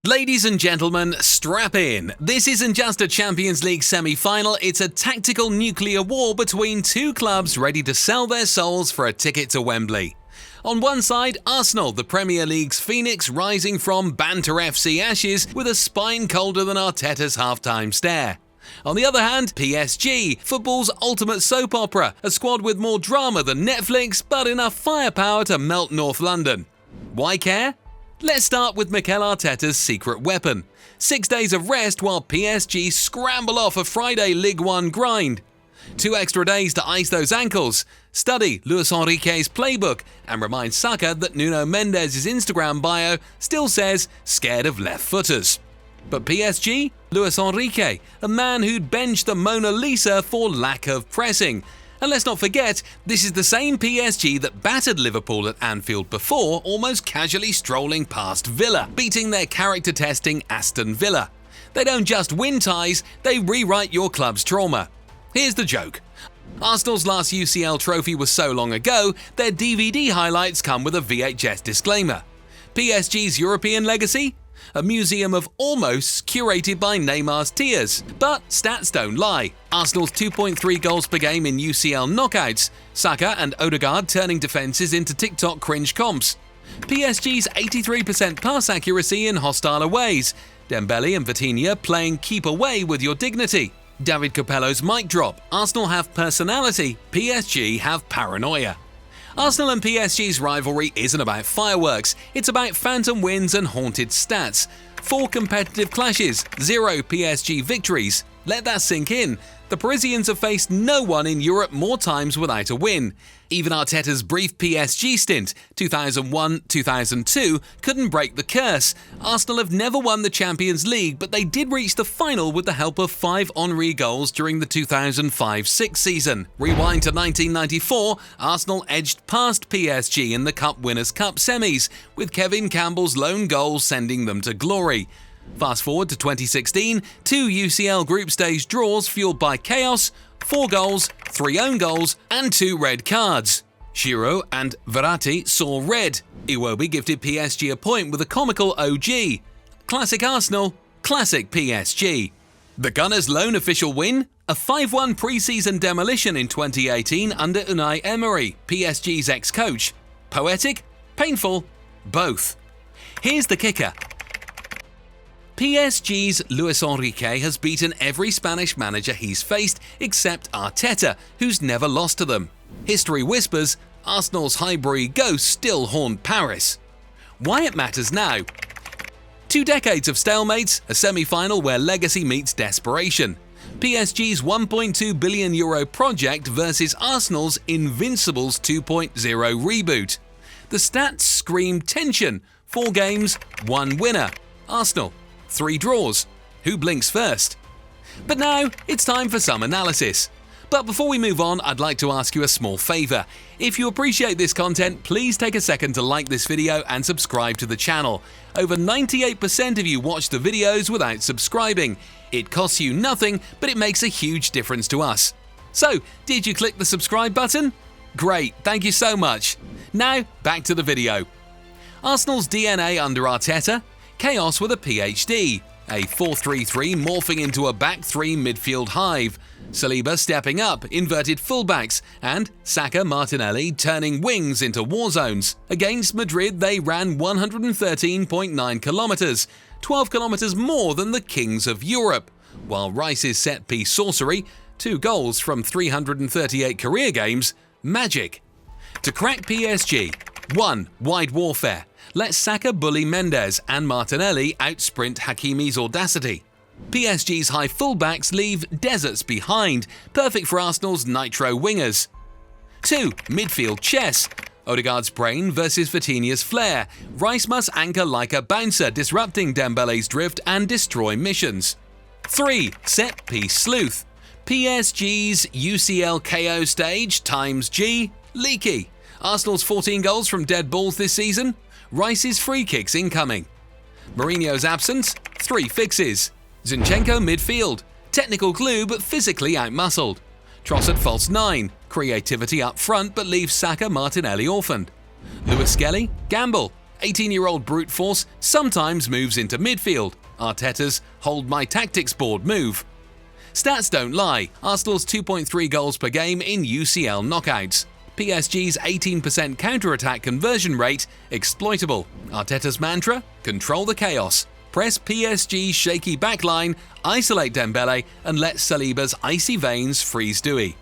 Ladies and gentlemen, strap in. This isn't just a Champions League semi-final, it's a tactical nuclear war between two clubs ready to sell their souls for a ticket to Wembley. On one side, Arsenal, the Premier League's phoenix rising from Banter FC ashes with a spine colder than Arteta's halftime stare. On the other hand, PSG, football's ultimate soap opera, a squad with more drama than Netflix but enough firepower to melt North London. Why care? Let's start with Mikel Arteta's secret weapon. 6 days of rest while PSG scramble off a Friday Ligue 1 grind. 2 extra days to ice those ankles, study Luis Enrique's playbook, and remind Saka that Nuno Mendes' Instagram bio still says scared of left-footers. But PSG? Luis Enrique, a man who'd benched the Mona Lisa for lack of pressing. And let's not forget, this is the same PSG that battered Liverpool at Anfield before, almost casually strolling past Villa, beating their character-testing Aston Villa. They don't just win ties, they rewrite your club's trauma. Here's the joke. Arsenal's last UCL trophy was so long ago, their DVD highlights come with a VHS disclaimer. PSG's European legacy? A museum of almosts curated by Neymar's tears. But stats don't lie. Arsenal's 2.3 goals per game in UCL knockouts, Saka and Ødegaard turning defences into TikTok cringe comps. PSG's 83% pass accuracy in hostile aways, Dembele and Vitinha playing keep away with your dignity. David Capello's mic drop, Arsenal have personality, PSG have paranoia. Arsenal and PSG's rivalry isn't about fireworks, it's about phantom wins and haunted stats. 4 competitive clashes, 0 PSG victories. Let that sink in. The Parisians have faced no one in Europe more times without a win. Even Arteta's brief PSG stint, 2001-2002, couldn't break the curse. Arsenal have never won the Champions League, but they did reach the final with the help of 5 Henry goals during the 2005-06 season. Rewind to 1994, Arsenal edged past PSG in the Cup Winners' Cup semis, with Kevin Campbell's lone goal sending them to glory. Fast forward to 2016, 2 UCL group stage draws fueled by chaos, 4 goals, 3 own goals, and 2 red cards. Giroud and Verratti saw red. Iwobi gifted PSG a point with a comical OG. Classic Arsenal, classic PSG. The Gunners' lone official win? A 5-1 pre-season demolition in 2018 under Unai Emery, PSG's ex-coach. Poetic? Painful? Both. Here's the kicker. PSG's Luis Enrique has beaten every Spanish manager he's faced except Arteta, who's never lost to them. History whispers, Arsenal's Highbury ghosts still haunt Paris. Why it matters now? 2 decades of stalemates, a semi-final where legacy meets desperation. PSG's €1.2 billion project versus Arsenal's Invincibles 2.0 reboot. The stats scream tension. 4 games, 1 winner. Arsenal. 3 draws. Who blinks first? But now, it's time for some analysis. But before we move on, I'd like to ask you a small favour. If you appreciate this content, please take a second to like this video and subscribe to the channel. Over 98% of you watch the videos without subscribing. It costs you nothing, but it makes a huge difference to us. So, did you click the subscribe button? Great, thank you so much. Now, back to the video. Arsenal's DNA under Arteta? Chaos with a PhD, a 4-3-3 morphing into a back 3 midfield hive, Saliba stepping up, inverted fullbacks, and Saka Martinelli turning wings into war zones. Against Madrid they ran 113.9 kilometres, 12 kilometres more than the kings of Europe, while Rice's set-piece sorcery, 2 goals from 338 career games, magic. To crack PSG, 1. Wide warfare. Let Saka bully Mendes and Martinelli outsprint Hakimi's audacity. PSG's high fullbacks leave deserts behind, perfect for Arsenal's nitro wingers. 2. Midfield chess. Ødegaard's brain versus Vitinha's flair. Rice must anchor like a bouncer, disrupting Dembele's drift and destroy missions. 3. Set-piece sleuth. PSG's UCL KO stage times G, leaky. Arsenal's 14 goals from dead balls this season? Rice's free kicks incoming. Mourinho's absence? 3 fixes. Zinchenko midfield. Technical glue but physically outmuscled. Trossard false 9. Creativity up front but leaves Saka Martinelli orphaned. Lewis Skelly? Gamble. 18-year-old brute force sometimes moves into midfield. Arteta's hold my tactics board move. Stats don't lie. Arsenal's 2.3 goals per game in UCL knockouts. PSG's 18% counter-attack conversion rate exploitable. Arteta's mantra: control the chaos. Press PSG's shaky backline, isolate Dembele, and let Saliba's icy veins freeze Dewey.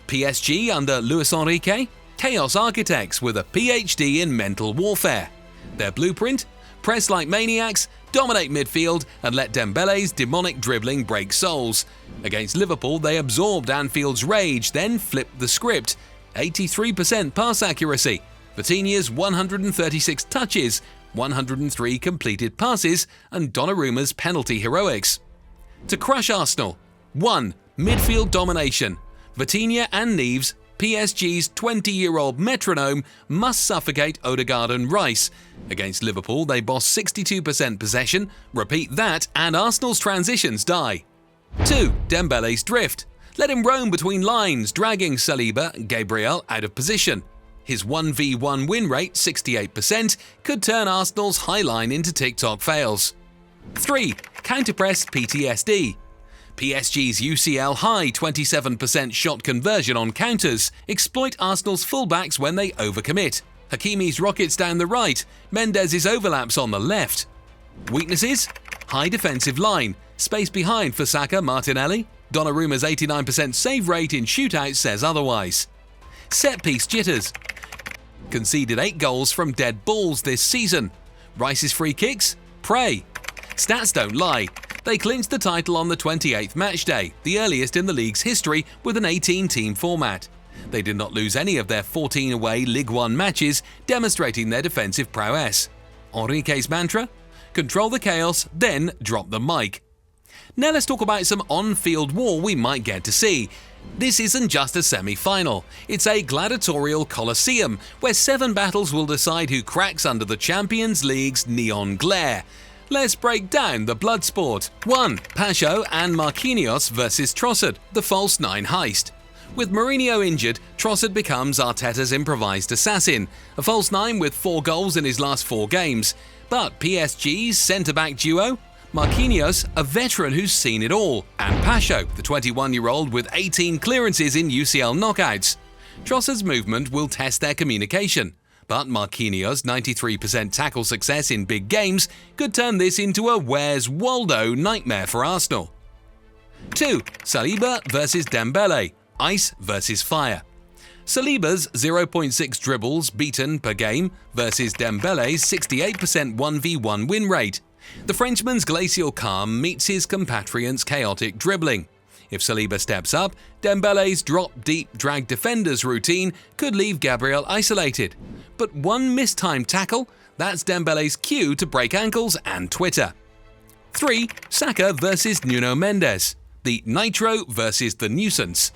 PSG under Luis Enrique? Chaos architects with a PhD in mental warfare. Their blueprint? Press like maniacs, dominate midfield, and let Dembele's demonic dribbling break souls. Against Liverpool, they absorbed Anfield's rage, then flipped the script. 83% pass accuracy. Vitinha's 136 touches, 103 completed passes, and Donnarumma's penalty heroics. To crush Arsenal: 1. Midfield domination. Vitinha and Neves, PSG's 20-year-old metronome, must suffocate Ødegaard and Rice. Against Liverpool, they boss 62% possession. Repeat that, and Arsenal's transitions die. 2. Dembele's drift. Let him roam between lines, dragging Saliba and Gabriel out of position. His 1v1 win rate, 68%, could turn Arsenal's high line into TikTok fails. 3. Counterpress PTSD. PSG's UCL high 27% shot conversion on counters exploit Arsenal's fullbacks when they overcommit. Hakimi's rockets down the right, Mendes' overlaps on the left. Weaknesses? High defensive line, space behind for Saka, Martinelli. Donnarumma's 89% save rate in shootouts says otherwise. Set-piece jitters. Conceded 8 goals from dead balls this season. Rice's free kicks? Prey. Stats don't lie. They clinched the title on the 28th matchday, the earliest in the league's history with an 18-team format. They did not lose any of their 14 away Ligue 1 matches, demonstrating their defensive prowess. Enrique's mantra? Control the chaos, then drop the mic. Now let's talk about some on-field war we might get to see. This isn't just a semi-final, it's a gladiatorial coliseum where 7 battles will decide who cracks under the Champions League's neon glare. Let's break down the blood sport. 1. Pacho and Marquinhos versus Trossard, the false 9 heist. With Mourinho injured, Trossard becomes Arteta's improvised assassin, a false 9 with 4 goals in his last 4 games. But PSG's centre-back duo? Marquinhos, a veteran who's seen it all, and Pacho, the 21-year-old with 18 clearances in UCL knockouts. Trossard's movement will test their communication, but Marquinhos' 93% tackle success in big games could turn this into a Where's Waldo nightmare for Arsenal. 2. Saliba versus Dembele, ice versus fire. Saliba's 0.6 dribbles beaten per game versus Dembele's 68% 1v1 win rate. The Frenchman's glacial calm meets his compatriot's chaotic dribbling. If Saliba steps up, Dembele's drop-deep drag defenders routine could leave Gabriel isolated. But one mistimed tackle, that's Dembele's cue to break ankles and Twitter. 3. Saka versus Nuno Mendes, the nitro versus the nuisance.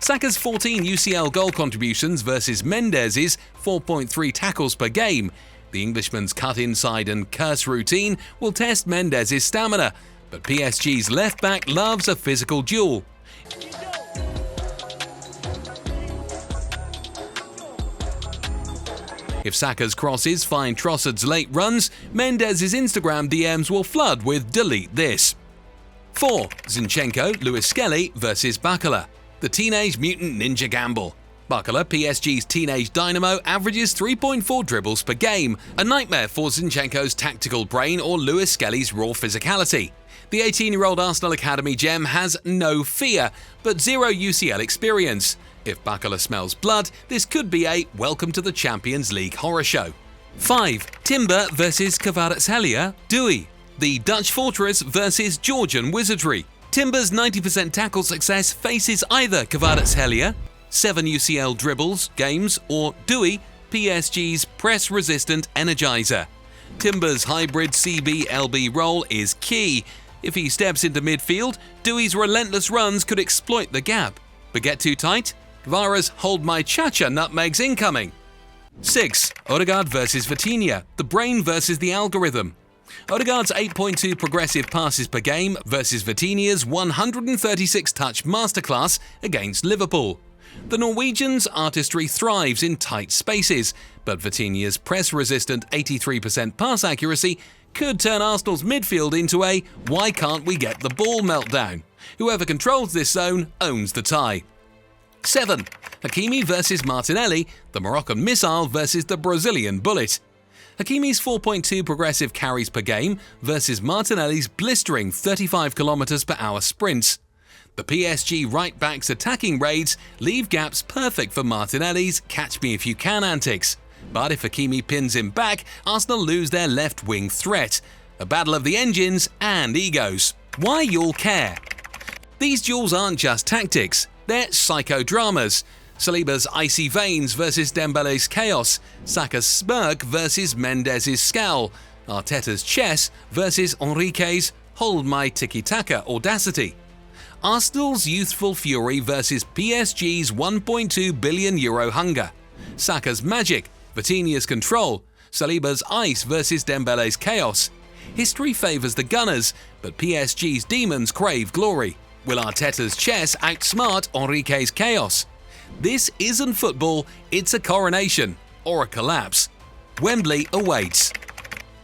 Saka's 14 UCL goal contributions versus Mendes' 4.3 tackles per game. The Englishman's cut inside and curse routine will test Mendes' stamina, but PSG's left-back loves a physical duel. If Saka's crosses find Trossard's late runs, Mendes' Instagram DMs will flood with "delete this." 4. Zinchenko, Luis Skelly versus Bakala, the Teenage Mutant Ninja Gamble. Bakala, PSG's teenage dynamo, averages 3.4 dribbles per game, a nightmare for Zinchenko's tactical brain or Luis Skelly's raw physicality. The 18-year-old Arsenal Academy gem has no fear, but 0 UCL experience. If Bakala smells blood, this could be a welcome to the Champions League horror show. 5. Timber versus Kvaratskhelia, Dewey, the Dutch fortress versus Georgian wizardry. Timber's 90% tackle success faces either Kvaratskhelia, 7 UCL dribbles, games, or Dewey, PSG's press-resistant energizer. Timber's hybrid CB-LB role is key. If he steps into midfield, Dewey's relentless runs could exploit the gap. But get too tight? Vara's hold my cha-cha nutmegs incoming. 6. Ødegaard versus Vitinha, the brain versus the algorithm. Ødegaard's 8.2 progressive passes per game versus Vitinha's 136 touch masterclass against Liverpool. The Norwegians' artistry thrives in tight spaces, but Vitinha's press-resistant 83% pass accuracy could turn Arsenal's midfield into a "why can't we get the ball" meltdown. Whoever controls this zone owns the tie. 7. Hakimi versus Martinelli, the Moroccan missile versus the Brazilian bullet. Hakimi's 4.2 progressive carries per game versus Martinelli's blistering 35 km/h sprints. The PSG right-back's attacking raids leave gaps perfect for Martinelli's catch-me-if-you-can antics. But if Hakimi pins him back, Arsenal lose their left-wing threat. A battle of the engines and egos. Why you'll care? These duels aren't just tactics, they're psychodramas. Saliba's icy veins versus Dembele's chaos, Saka's smirk versus Mendes' scowl, Arteta's chess versus Enrique's hold my tiki-taka audacity. Arsenal's youthful fury versus PSG's €1.2 billion hunger. Saka's magic, Vitinha's control, Saliba's ice versus Dembele's chaos. History favours the Gunners, but PSG's demons crave glory. Will Arteta's chess outsmart Enrique's chaos? This isn't football, it's a coronation or a collapse. Wembley awaits.